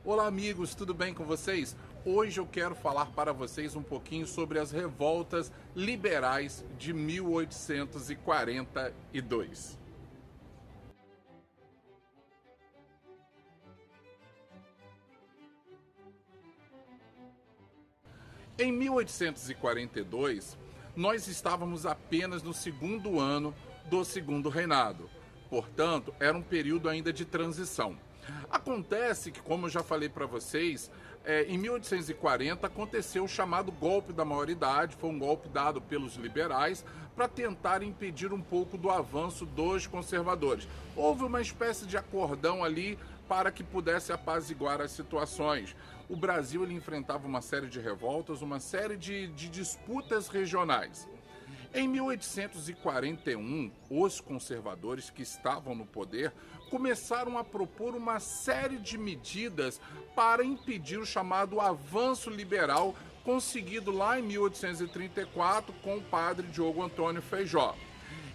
Olá amigos, tudo bem com vocês? Hoje eu quero falar para vocês um pouquinho sobre as revoltas liberais de 1842. Em 1842, nós estávamos apenas no segundo ano do Segundo Reinado. Portanto, era um período ainda de transição. Acontece que, como eu já falei para vocês, em 1840 aconteceu o chamado golpe da maioridade, foi um golpe dado pelos liberais para tentar impedir um pouco do avanço dos conservadores. Houve uma espécie de acordão ali para que pudesse apaziguar as situações. O Brasil ele enfrentava uma série de revoltas, uma série de disputas regionais. Em 1841, os conservadores que estavam no poder começaram a propor uma série de medidas para impedir o chamado avanço liberal conseguido lá em 1834 com o padre Diogo Antônio Feijó.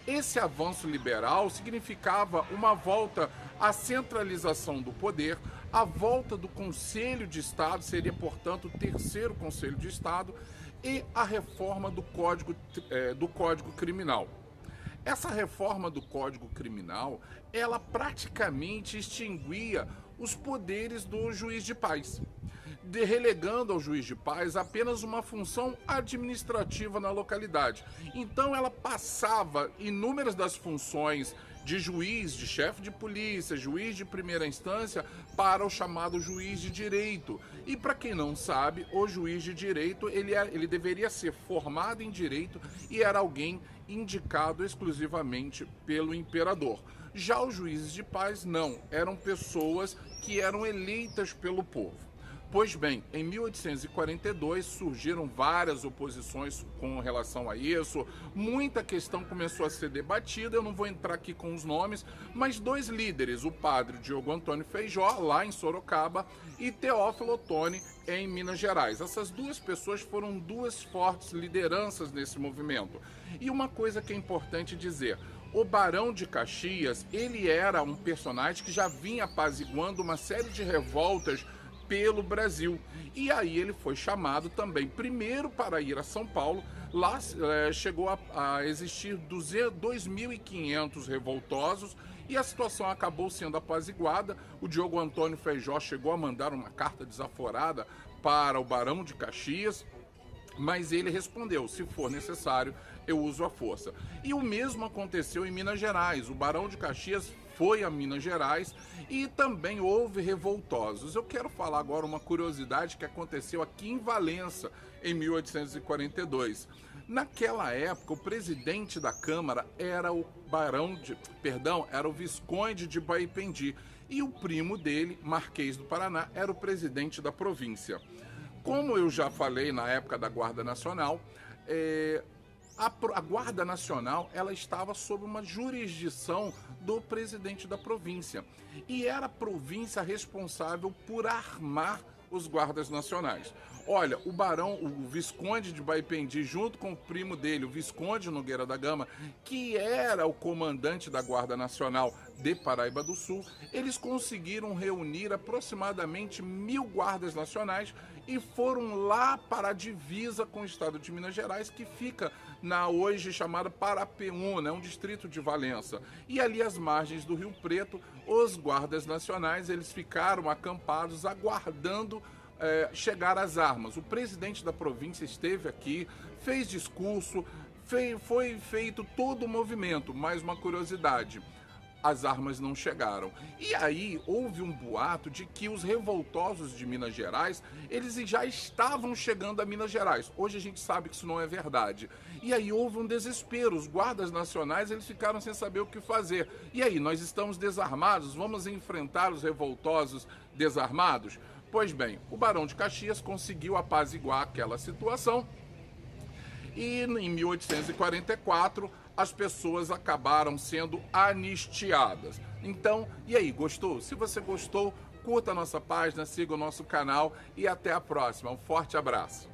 Esse avanço liberal significava uma volta à centralização do poder, a volta do Conselho de Estado, seria, portanto, o terceiro Conselho de Estado, e a reforma do Código Criminal. Essa reforma do Código Criminal, ela praticamente extinguia os poderes do juiz de paz, relegando ao juiz de paz apenas uma função administrativa na localidade. Então ela passava inúmeras das funções de juiz, de chefe de polícia, juiz de primeira instância, para o chamado juiz de direito. E para quem não sabe, o juiz de direito, ele deveria ser formado em direito e era alguém indicado exclusivamente pelo imperador. Já os juízes de paz não, eram pessoas que eram eleitas pelo povo. Pois bem, em 1842 surgiram várias oposições com relação a isso, muita questão começou a ser debatida, eu não vou entrar aqui com os nomes, mas dois líderes, o padre Diogo Antônio Feijó, lá em Sorocaba, e Teófilo Otoni, em Minas Gerais. Essas duas pessoas foram duas fortes lideranças nesse movimento. E uma coisa que é importante dizer, o Barão de Caxias, ele era um personagem que já vinha apaziguando uma série de revoltas pelo Brasil. E aí ele foi chamado também primeiro para ir a São Paulo. Lá chegou a existir 2.500 revoltosos e a situação acabou sendo apaziguada. O Diogo Antônio Feijó chegou a mandar uma carta desaforada para o Barão de Caxias, mas ele respondeu, se for necessário, eu uso a força. E o mesmo aconteceu em Minas Gerais. O Barão de Caxias foi a Minas Gerais e também houve revoltosos. Eu quero falar agora uma curiosidade que aconteceu aqui em Valença, em 1842. Naquela época, o presidente da Câmara era o era o Visconde de Baipendi, e o primo dele, Marquês do Paraná, era o presidente da província. Como eu já falei na época da Guarda Nacional, a Guarda Nacional ela estava sob uma jurisdição do presidente da província e era a província responsável por armar os guardas nacionais. Olha, o Visconde de Baipendi, junto com o primo dele, o Visconde Nogueira da Gama, que era o comandante da Guarda Nacional de Paraíba do Sul, eles conseguiram reunir aproximadamente 1.000 guardas nacionais e foram lá para a divisa com o estado de Minas Gerais, que fica na hoje chamada Parapeúna, um distrito de Valença. E ali às margens do Rio Preto, os guardas nacionais eles ficaram acampados aguardando chegar às armas. O presidente da província esteve aqui, fez discurso, foi feito todo o movimento. Mais uma curiosidade, as armas não chegaram. E aí houve um boato de que os revoltosos de Minas Gerais, eles já estavam chegando a Minas Gerais. Hoje a gente sabe que isso não é verdade. E aí houve um desespero, os guardas nacionais eles ficaram sem saber o que fazer. E aí, nós estamos desarmados, vamos enfrentar os revoltosos desarmados? Pois bem, o Barão de Caxias conseguiu apaziguar aquela situação e em 1844 as pessoas acabaram sendo anistiadas. Então, e aí, gostou? Se você gostou, curta a nossa página, siga o nosso canal e até a próxima. Um forte abraço.